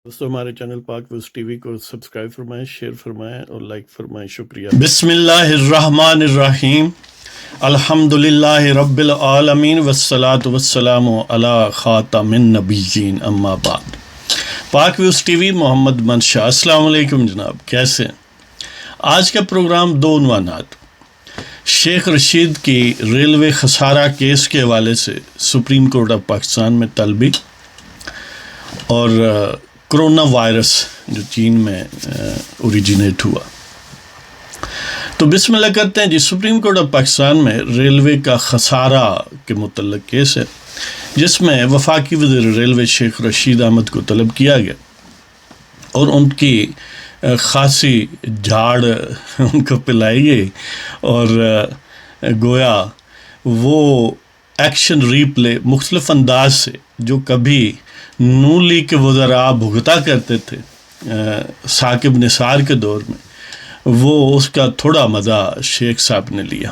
دوستو ہمارے چینل پاک ویوز ٹی وی کو سبسکرائب فرمائیں، شیئر فرمائیں اور لائک فرمائیں، شکریہ۔ بسم اللہ الرحمن الرحیم، الحمدللہ رب العالمین والصلاة والسلام علی خاتم النبیین، اما بعد۔ پاک ویوز ٹی وی، محمد منشا۔ السلام علیکم جناب، کیسے ہیں؟ آج کا پروگرام دو عنوانات: شیخ رشید کی ریلوے خسارہ کیس کے حوالے سے سپریم کورٹ آف پاکستان میں طلبی، اور کرونا وائرس جو چین میں اوریجنیٹ ہوا۔ تو بسم اللہ کرتے ہیں جی۔ سپریم کورٹ آف پاکستان میں ریلوے کا خسارہ کے متعلق کیس ہے، جس میں وفاقی وزیر ریلوے شیخ رشید احمد کو طلب کیا گیا اور ان کی خاصی جھاڑ ان کو پلائی گئی، اور گویا وہ ایکشن ریپلے مختلف انداز سے جو کبھی نون لیگ کے وزراء بھگتا کرتے تھے ثاقب نثار کے دور میں، وہ اس کا تھوڑا مزہ شیخ صاحب نے لیا۔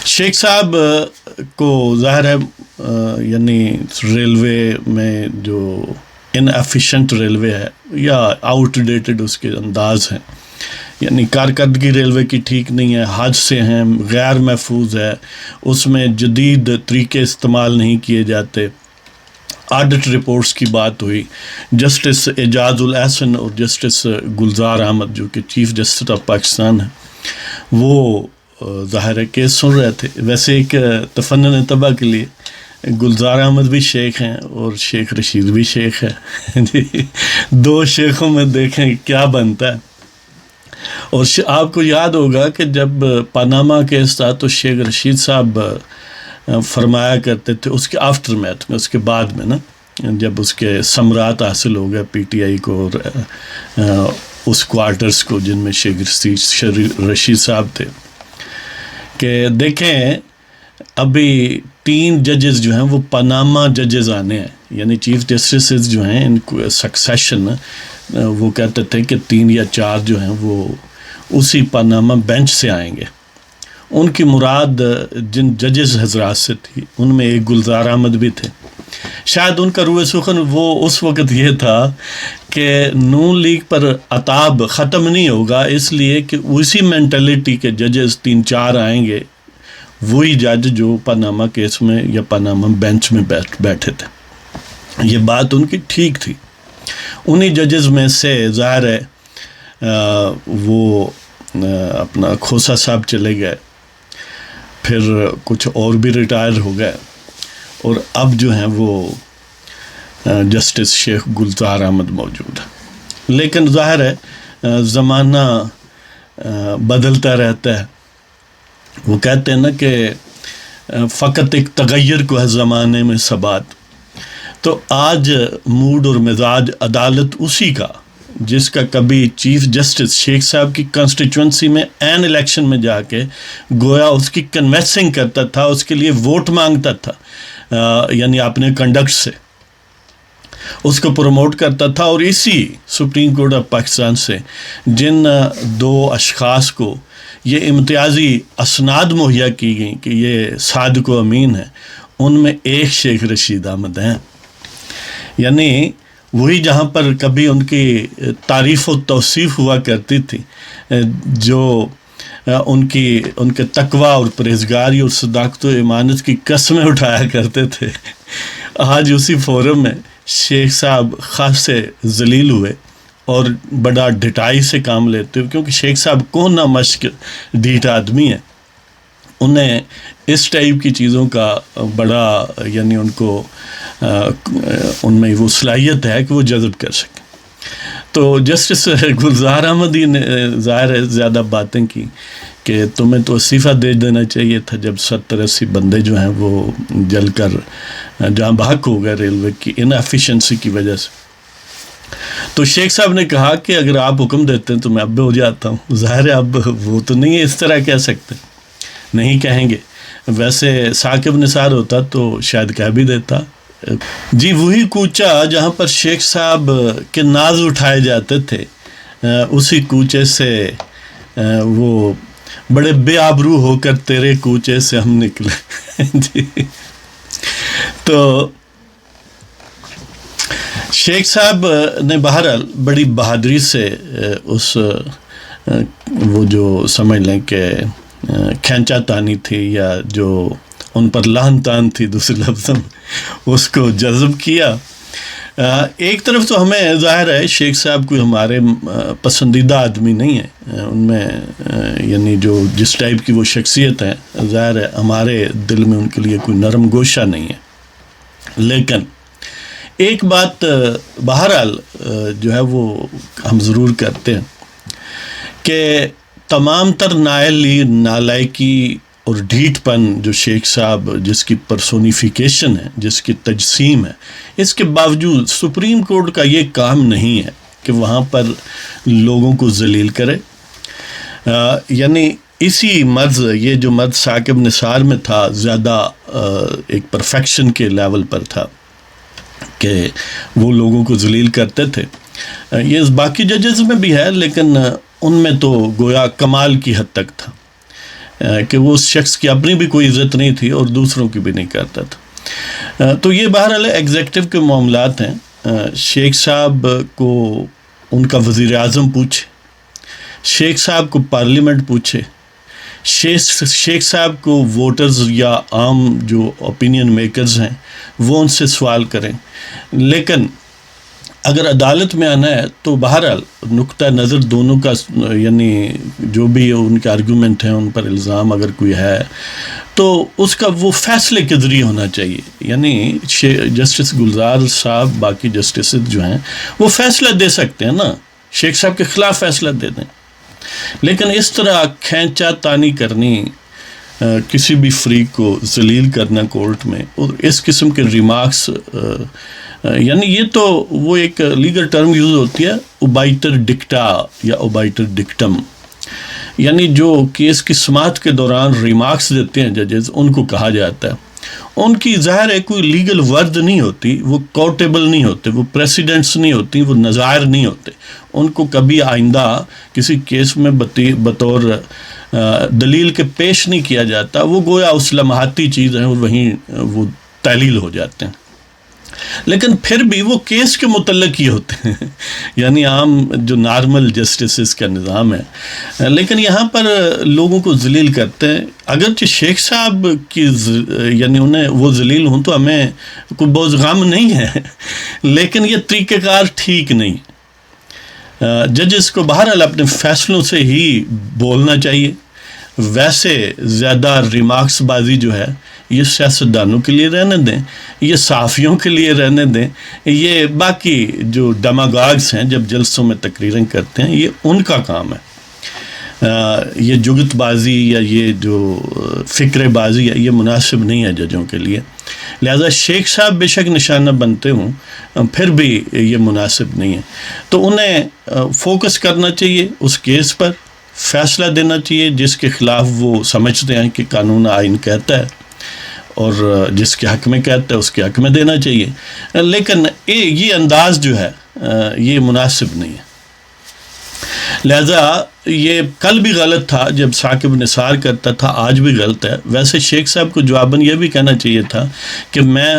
شیخ صاحب کو ظاہر ہے یعنی ریلوے میں جو ان ایفیشنٹ ریلوے ہے یا آؤٹ ڈیٹڈ اس کے انداز ہیں، یعنی کارکردگی ریلوے کی ٹھیک نہیں ہے، حادثے ہیں، غیر محفوظ ہے، اس میں جدید طریقے استعمال نہیں کیے جاتے۔ آڈٹ رپورٹس کی بات ہوئی، جسٹس اعجاز الاحسن اور جسٹس گلزار احمد جو کہ چیف جسٹس آف پاکستان ہیں، وہ ظاہر کیس سن رہے تھے۔ ویسے ایک تفنن طبع کے لیے گلزار احمد بھی شیخ ہیں اور شیخ رشید بھی شیخ ہے جی، دو شیخوں میں دیکھیں کیا بنتا ہے۔ اور آپ کو یاد ہوگا کہ جب پاناما کیس تھا تو شیخ رشید صاحب فرمایا کرتے تھے اس کے آفٹر میتھ میں، اس کے بعد میں نا، جب اس کے ثمرات حاصل ہو گئے پی ٹی آئی کو اور اس کوارٹرز کو جن میں شیخ رشید صاحب تھے، کہ دیکھیں ابھی 3 ججز جو ہیں وہ پاناما ججز آنے ہیں، یعنی چیف جسٹسز جو ہیں ان کو سکسیشن، وہ کہتے تھے کہ 3 یا 4 جو ہیں وہ اسی پاناما بینچ سے آئیں گے۔ ان کی مراد جن ججز حضرات سے تھی ان میں ایک گلزار احمد بھی تھے۔ شاید ان کا روح سخن وہ اس وقت یہ تھا کہ نون لیگ پر عتاب ختم نہیں ہوگا، اس لیے کہ اسی مینٹلٹی کے ججز 3-4 آئیں گے، وہی جج جو پاناما کیس میں یا پاناما بینچ میں بیٹھے تھے۔ یہ بات ان کی ٹھیک تھی۔ انہی ججز میں سے ظاہر ہے وہ اپنا کھوسا صاحب چلے گئے، پھر کچھ اور بھی ریٹائر ہو گئے، اور اب جو ہیں وہ جسٹس شیخ گلزار احمد موجود ہے۔ لیکن ظاہر ہے زمانہ بدلتا رہتا ہے۔ وہ کہتے ہیں نا کہ فقط ایک تغیر کو ہے زمانے میں ثبات۔ تو آج موڈ اور مزاج عدالت اسی کا جس کا کبھی چیف جسٹس شیخ صاحب کی کانسٹیچوئنسی میں این الیکشن میں جا کے گویا اس کی کنوینسنگ کرتا تھا، اس کے لیے ووٹ مانگتا تھا، یعنی اپنے کنڈکٹ سے اس کو پروموٹ کرتا تھا، اور اسی سپریم کورٹ آف پاکستان سے جن 2 اشخاص کو یہ امتیازی اسناد مہیا کی گئیں کہ یہ صادق و امین ہے، ان میں ایک شیخ رشید احمد ہیں۔ یعنی وہی جہاں پر کبھی ان کی تعریف و توصیف ہوا کرتی تھی، جو ان کے تقوی اور پرہیزگاری اور صداقت و امانت کی قسمیں اٹھایا کرتے تھے، آج اسی فورم میں شیخ صاحب خاصے ذلیل ہوئے اور بڑا ڈھٹائی سے کام لیتے ہوئے، کیونکہ شیخ صاحب کون نہ مشق ڈھیٹ آدمی ہیں، انہیں اس ٹائپ کی چیزوں کا بڑا یعنی ان کو ان میں وہ صلاحیت ہے کہ وہ جذب کر سکیں۔ تو جسٹس گلزار احمد ہی نے ظاہر ہے زیادہ باتیں کی کہ تمہیں تو استعفیٰ دے دینا چاہیے تھا جب 70-80 بندے جو ہیں وہ جل کر جہاں بحق ہو گئے ریلوے کی ان ایفیشنسی کی وجہ سے۔ تو شیخ صاحب نے کہا کہ اگر آپ حکم دیتے ہیں تو میں اب بھی ہو جاتا ہوں۔ ظاہر ہے اب وہ تو نہیں ہے اس طرح کہہ سکتے، نہیں کہیں گے، ویسے ثاقب نثار ہوتا تو شاید کہہ بھی دیتا۔ جی وہی کوچہ جہاں پر شیخ صاحب کے ناز اٹھائے جاتے تھے، اسی کوچے سے وہ بڑے بے آبرو ہو کر تیرے کوچے سے ہم نکلے جی۔ تو شیخ صاحب نے بہرحال بڑی بہادری سے اس وہ جو سمجھ لیں کہ کھینچا تانی تھی یا جو ان پر لہن تان تھی دوسرے لفظوں میں، اس کو جذب کیا. ایک طرف تو ہمیں ظاہر ہے شیخ صاحب کوئی ہمارے پسندیدہ آدمی نہیں ہے، ان میں یعنی جو جس ٹائپ کی وہ شخصیت ہے ظاہر ہے ہمارے دل میں ان کے لیے کوئی نرم گوشہ نہیں ہے. لیکن ایک بات بہرحال جو ہے وہ ہم ضرور کرتے ہیں کہ تمام تر نالائکی اور ڈھیٹ پن جو شیخ صاحب جس کی پرسونیفیکیشن ہے، جس کی تجسیم ہے، اس کے باوجود سپریم کورٹ کا یہ کام نہیں ہے کہ وہاں پر لوگوں کو ذلیل کرے. یعنی اسی مرض، یہ جو مرض ثاقب نثار میں تھا زیادہ ایک پرفیکشن کے لیول پر تھا کہ وہ لوگوں کو ذلیل کرتے تھے. یہ باقی ججز میں بھی ہے لیکن ان میں تو گویا کمال کی حد تک تھا کہ وہ اس شخص کی اپنی بھی کوئی عزت نہیں تھی اور دوسروں کی بھی نہیں کرتا تھا. تو یہ بہرحال ایگزیکٹو کے معاملات ہیں. شیخ صاحب کو ان کا وزیر اعظم پوچھے، شیخ صاحب کو پارلیمنٹ پوچھے، شیخ صاحب کو ووٹرز یا عام جو اوپینین میکرز ہیں وہ ان سے سوال کریں. لیکن اگر عدالت میں آنا ہے تو بہرحال نقطہ نظر دونوں کا، یعنی جو بھی ان کے آرگومنٹ ہیں ان پر الزام اگر کوئی ہے تو اس کا وہ فیصلے کے ذریعے ہونا چاہیے. یعنی جسٹس گلزار صاحب باقی جسٹسز جو ہیں وہ فیصلہ دے سکتے ہیں نا، شیخ صاحب کے خلاف فیصلہ دے دیں. لیکن اس طرح کھینچا تانی کرنی، کسی بھی فریق کو ذلیل کرنا کورٹ میں، اور اس قسم کے ریمارکس، یعنی یہ تو وہ ایک لیگل ٹرم یوز ہوتی ہے اوبائٹر ڈکٹا یا اوبائٹر ڈکٹم، یعنی جو کیس کی سماعت کے دوران ریمارکس دیتے ہیں ججز ان کو کہا جاتا ہے. ان کی ظاہر ہے کوئی لیگل ورد نہیں ہوتی، وہ کوٹیبل نہیں ہوتے، وہ پریسیڈنٹس نہیں ہوتی، وہ نظائر نہیں ہوتے. ان کو کبھی آئندہ کسی کیس میں بطور دلیل کے پیش نہیں کیا جاتا، وہ گویا اس لمحاتی چیز ہیں اور وہیں وہ تعلیل ہو جاتے ہیں. لیکن پھر بھی وہ کیس کے متعلق ہی ہوتے ہیں، یعنی عام جو نارمل جسٹسز کا نظام ہے. لیکن یہاں پر لوگوں کو ذلیل کرتے ہیں. اگرچہ شیخ صاحب کی یعنی انہیں وہ ذلیل ہوں تو ہمیں کوئی بہت غم نہیں ہے، لیکن یہ طریقہ کار ٹھیک نہیں. ججز کو بہرحال اپنے فیصلوں سے ہی بولنا چاہیے. ویسے زیادہ ریمارکس بازی جو ہے یہ سیاستدانوں کے لیے رہنے دیں، یہ صحافیوں کے لیے رہنے دیں، یہ باقی جو ڈیماگاگز ہیں جب جلسوں میں تقریریں کرتے ہیں یہ ان کا کام ہے. یہ جگت بازی یا یہ جو فکر بازی ہے یہ مناسب نہیں ہے ججوں کے لیے. لہذا شیخ صاحب بے شک نشانہ بنتے ہوں پھر بھی یہ مناسب نہیں ہے. تو انہیں فوکس کرنا چاہیے اس کیس پر، فیصلہ دینا چاہیے جس کے خلاف وہ سمجھتے ہیں کہ قانون آئین کہتا ہے، اور جس کے حق میں کہتا ہے اس کے حق میں دینا چاہیے. لیکن یہ انداز جو ہے یہ مناسب نہیں ہے. لہذا یہ کل بھی غلط تھا جب ثاقب نثار کرتا تھا، آج بھی غلط ہے. ویسے شیخ صاحب کو جواباً یہ بھی کہنا چاہیے تھا کہ میں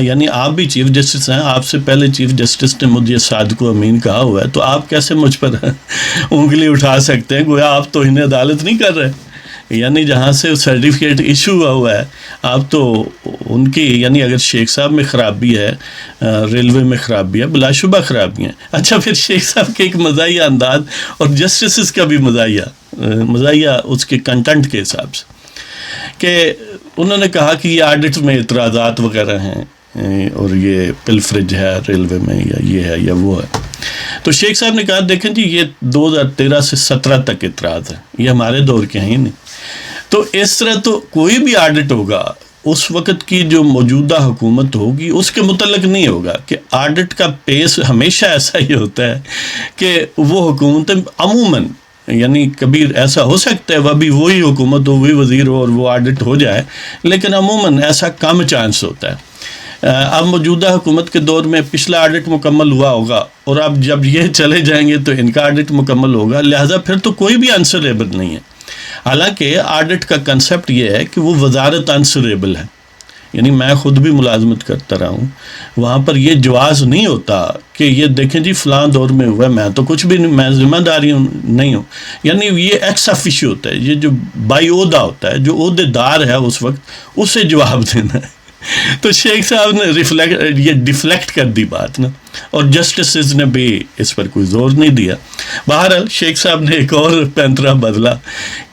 یعنی آپ بھی چیف جسٹس ہیں، آپ سے پہلے چیف جسٹس نے مجھے صادق و امین کہا ہوا ہے، تو آپ کیسے مجھ پر انگلی اٹھا سکتے ہیں؟ گویا آپ تو انہیں عدالت نہیں کر رہے. یعنی جہاں سے سرٹیفکیٹ ایشو ہوا ہے آپ تو ان کی، یعنی اگر شیخ صاحب میں خرابی ہے، ریلوے میں خرابی ہے، بلا شبہ خرابی ہیں. اچھا پھر شیخ صاحب کے ایک مزاحیہ انداز اور جسٹسز کا بھی مزاحیہ اس کے کنٹینٹ کے حساب سے کہ انہوں نے کہا کہ یہ آڈٹ میں اعتراضات وغیرہ ہیں اور یہ پلفرج ہے ریلوے میں یا یہ ہے یا وہ ہے. تو شیخ صاحب نے کہا دیکھیں جی یہ 2013 سے 17 تک اعتراض ہے، یہ ہمارے دور کے ہیں ہی نہیں. تو اس طرح تو کوئی بھی آڈٹ ہوگا اس وقت کی جو موجودہ حکومت ہوگی اس کے متعلق نہیں ہوگا کہ آڈٹ کا پیس ہمیشہ ایسا ہی ہوتا ہے کہ وہ حکومت عموماً، یعنی کبھی ایسا ہو سکتا ہے وہ بھی وہی حکومت ہو، وہی وزیر ہو اور وہ آڈٹ ہو جائے، لیکن عموماً ایسا کم چانس ہوتا ہے. اب موجودہ حکومت کے دور میں پچھلا آڈٹ مکمل ہوا ہوگا اور اب جب یہ چلے جائیں گے تو ان کا آڈٹ مکمل ہوگا، لہٰذا پھر تو کوئی بھی آنسریبل نہیں ہے. حالانکہ آڈٹ کا کنسپٹ یہ ہے کہ وہ وزارت آنسریبل ہے، یعنی میں خود بھی ملازمت کرتا رہا ہوں، وہاں پر یہ جواز نہیں ہوتا کہ یہ دیکھیں جی فلاں دور میں ہوا ہے، میں تو کچھ بھی نہیں، میں ذمہ داری نہیں ہوں. یعنی یہ ایکس آفیشیو ہوتا ہے، یہ جو بائی عہدہ ہوتا ہے، جو عہدے دار ہے اس وقت، اسے جواب دینا ہے. تو شیخ صاحب نے یہ ڈیفلیکٹ کر دی بات نا، اور جسٹسز نے بھی اس پر کوئی زور نہیں دیا. بہرحال شیخ صاحب نے ایک اور پینترا بدلا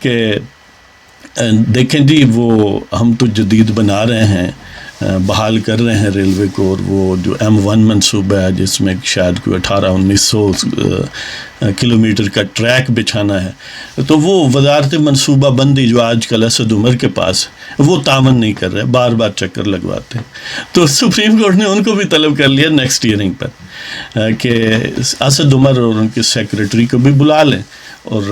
کہ دیکھیں جی وہ ہم تو جدید بنا رہے ہیں، بحال کر رہے ہیں ریلوے کو، اور وہ جو M1 منصوبہ ہے جس میں شاید کوئی 1800-1900 کلومیٹر کا ٹریک بچھانا ہے، تو وہ وزارت منصوبہ بندی جو آج کل اسد عمر کے پاس، وہ تعاون نہیں کر رہے، بار بار چکر لگواتے ہیں. تو سپریم کورٹ نے ان کو بھی طلب کر لیا نیکسٹ ہیئرنگ پر کہ اسد عمر اور ان کے سیکریٹری کو بھی بلا لیں، اور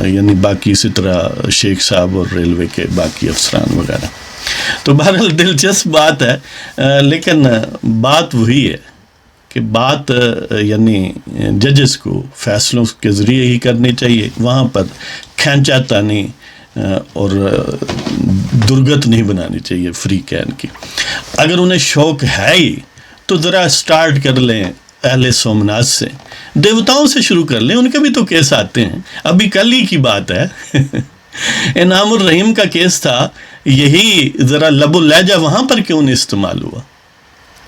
یعنی باقی اسی طرح شیخ صاحب اور ریلوے کے باقی افسران وغیرہ. تو بہرحال دلچسپ بات ہے، لیکن بات وہی ہے کہ بات یعنی ججز کو فیصلوں کے ذریعے ہی کرنی چاہیے، وہاں پر کھینچا تانی اور درگت نہیں بنانی چاہیے فری کین کی. اگر انہیں شوق ہے ہی تو ذرا سٹارٹ کر لیں اہل سومناتھ سے، دیوتاؤں سے شروع کر لیں، ان کے بھی تو کیس آتے ہیں. ابھی کل ہی کی بات ہے انعام الرحیم کا کیس تھا، یہی ذرا لب و لہجہ وہاں پر کیوں نہیں استعمال ہوا.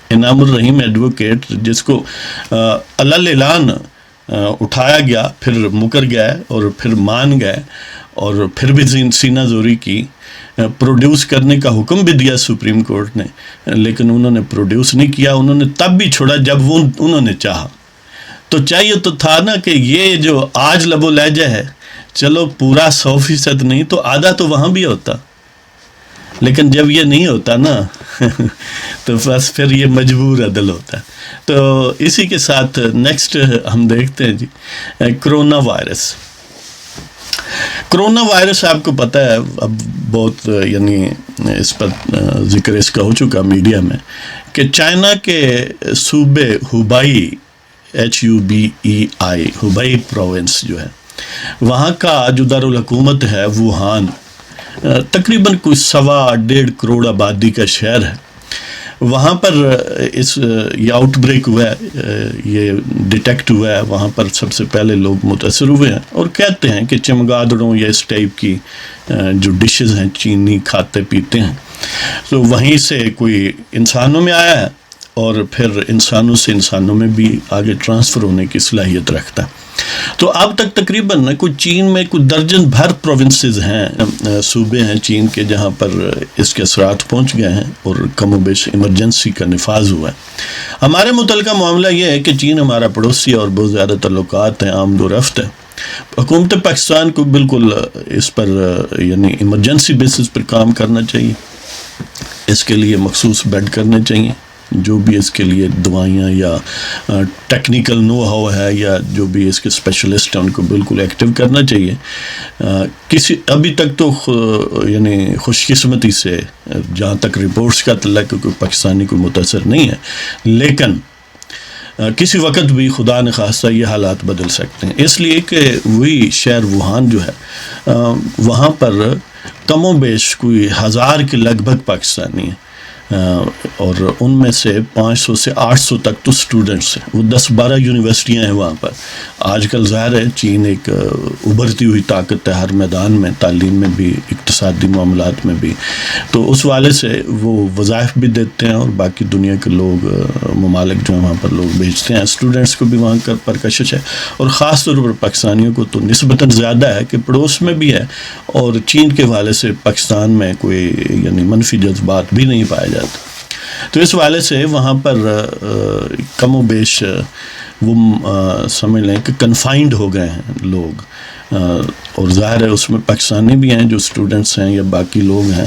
انعام الرحیم ایڈوکیٹ جس کو علل اعلان اٹھایا گیا، پھر مکر گئے اور پھر مان گئے، اور پھر بھی سینہ زوری کی، پروڈیوس کرنے کا حکم بھی دیا سپریم کورٹ نے، لیکن انہوں نے پروڈیوس نہیں کیا. انہوں نے تب بھی چھوڑا جب وہ انہوں نے چاہا. تو چاہیے تو تھا نا کہ یہ جو آج لب و لہجہ ہے، چلو پورا 100% نہیں تو آدھا تو وہاں بھی ہوتا. لیکن جب یہ نہیں ہوتا نا تو بس پھر یہ مجبور عدل ہوتا ہے. تو اسی کے ساتھ نیکسٹ ہم دیکھتے ہیں جی کرونا وائرس. کرونا وائرس آپ کو پتہ ہے اب بہت یعنی اس پر ذکر اس کا ہو چکا میڈیا میں کہ چائنا کے صوبے ہوبائی HUBEI ہوبائی پروونس جو ہے، وہاں کا جو دارالحکومت ہے ووہان، تقریباً کوئی 1.25 کروڑ آبادی کا شہر ہے. وہاں پر یہ آؤٹ بریک ہوا ہے، یہ ڈیٹیکٹ ہوا ہے. وہاں پر سب سے پہلے لوگ متاثر ہوئے ہیں، اور کہتے ہیں کہ چمگادڑوں یا اس ٹائپ کی جو ڈشز ہیں چینی کھاتے پیتے ہیں، تو وہیں سے کوئی انسانوں میں آیا ہے، اور پھر انسانوں سے انسانوں میں بھی آگے ٹرانسفر ہونے کی صلاحیت رکھتا ہے. تو اب تک تقریباً کوئی چین میں کوئی درجن بھر پروونسز ہیں، صوبے ہیں چین کے، جہاں پر اس کے اثرات پہنچ گئے ہیں، اور کم و بیش ایمرجنسی کا نفاذ ہوا ہے. ہمارے متعلقہ معاملہ یہ ہے کہ چین ہمارا پڑوسی اور بہت زیادہ تعلقات ہیں، آمد و رفت ہے. حکومت پاکستان کو بالکل اس پر یعنی ایمرجنسی بیسس پر کام کرنا چاہیے. اس کے لیے مخصوص بیڈ کرنے چاہیے، جو بھی اس کے لیے دوائیاں یا ٹیکنیکل نو ہاؤ ہے یا جو بھی اس کے اسپیشلسٹ ہیں ان کو بالکل ایکٹیو کرنا چاہیے. ابھی تک تو یعنی خوش قسمتی سے جہاں تک رپورٹس کا تعلق ہے کوئی پاکستانی کو متاثر نہیں ہے، لیکن کسی وقت بھی خدا نخواستہ یہ حالات بدل سکتے ہیں. اس لیے کہ وہی شہر ووہان جو ہے وہاں پر کم و بیش کوئی 1000 کے لگ بھگ پاکستانی ہیں، اور ان میں سے 500 سے 800 تک تو اسٹوڈنٹس ہیں. وہ 10-12 یونیورسٹیاں ہیں وہاں پر. آج کل ظاہر ہے چین ایک ابھرتی ہوئی طاقت ہے ہر میدان میں، تعلیم میں بھی، اقتصادی معاملات میں بھی. تو اس والے سے وہ وظائف بھی دیتے ہیں، اور باقی دنیا کے لوگ ممالک جو ہیں وہاں پر لوگ بھیجتے ہیں. اسٹوڈنٹس کو بھی وہاں پر کشش ہے، اور خاص طور پر پاکستانیوں کو تو نسبتاً زیادہ ہے کہ پڑوس میں بھی ہے، اور چین کے حوالے سے پاکستان میں کوئی یعنی منفی جذبات بھی نہیں پائے جاتے. تو اس والے سے وہاں پر کم و بیش وہ سمجھ لیں کہ کنفائنڈ ہو گئے ہیں لوگ، اور ظاہر ہے اس میں پاکستانی بھی ہیں جو اسٹوڈنٹس ہیں یا باقی لوگ ہیں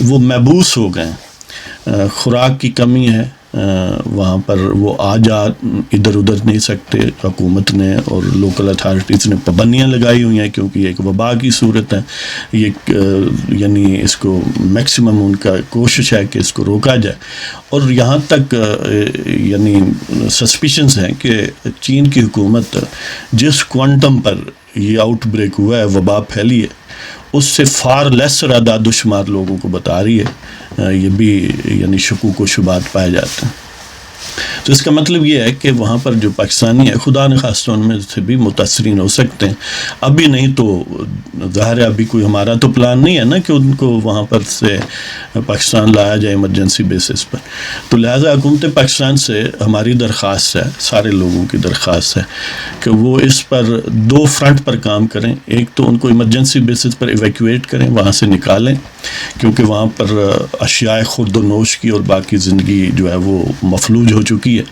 وہ محبوس ہو گئے ہیں. خوراک کی کمی ہے وہاں پر، وہ ادھر ادھر نہیں سکتے. حکومت نے اور لوکل اتھارٹیز نے پابندیاں لگائی ہوئی ہیں کیونکہ یہ ایک وبا کی صورت ہے. یہ یعنی اس کو میکسیمم ان کا کوشش ہے کہ اس کو روکا جائے. اور یہاں تک یعنی سسپیشنز ہیں کہ چین کی حکومت جس کوانٹم پر یہ آؤٹ بریک ہوا ہے، وبا پھیلی ہے، اس سے فار لیسر اعداد و شمار لوگوں کو بتا رہی ہے یہ بھی یعنی شکوک و شبہات پائے جاتے ہیں. تو اس کا مطلب یہ ہے کہ وہاں پر جو پاکستانی ہے خدا نخواستہ ان میں سے بھی متاثرین ہو سکتے ہیں. ابھی نہیں تو ظاہر ہے ابھی کوئی ہمارا تو پلان نہیں ہے نا کہ ان کو وہاں پر سے پاکستان لایا جائے ایمرجنسی بیسس پر. تو لہٰذا حکومت پاکستان سے ہماری درخواست ہے, سارے لوگوں کی درخواست ہے کہ وہ اس پر 2 فرنٹ پر کام کریں. ایک تو ان کو ایمرجنسی بیسس پر ایویکویٹ کریں, وہاں سے نکالیں, کیونکہ وہاں پر اشیاء خورد و نوش کی اور باقی زندگی جو ہے وہ مفلوج ہو چکی ہے.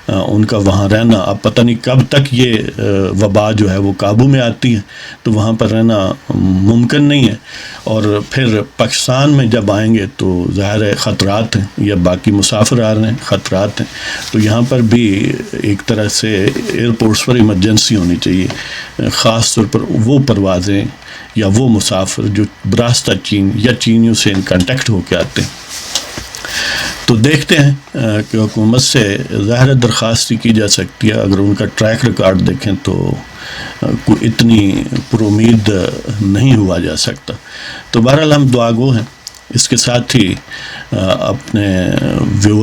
ان کا وہاں رہنا اب پتہ نہیں کب تک یہ وبا جو ہے وہ قابو میں آتی ہے, تو وہاں پر رہنا ممکن نہیں ہے. اور پھر پاکستان میں جب آئیں گے تو ظاہر ہے خطرات ہیں, یا باقی مسافر آ رہے ہیں خطرات ہیں. تو یہاں پر بھی ایک طرح سے ایئرپورٹس پر ایمرجنسی ہونی چاہیے, خاص طور پر وہ پروازیں یا وہ مسافر جو براستہ چین یا چینیوں سے ان کانٹیکٹ ہو کے آتے ہیں. تو دیکھتے ہیں کہ حکومت سے ظاہر درخواست کی جا سکتی ہے. اگر ان کا ٹریک ریکارڈ دیکھیں تو کوئی اتنی پر امید نہیں ہوا جا سکتا. تو بہرحال ہم دعا گو ہیں. اس کے ساتھ ہی اپنے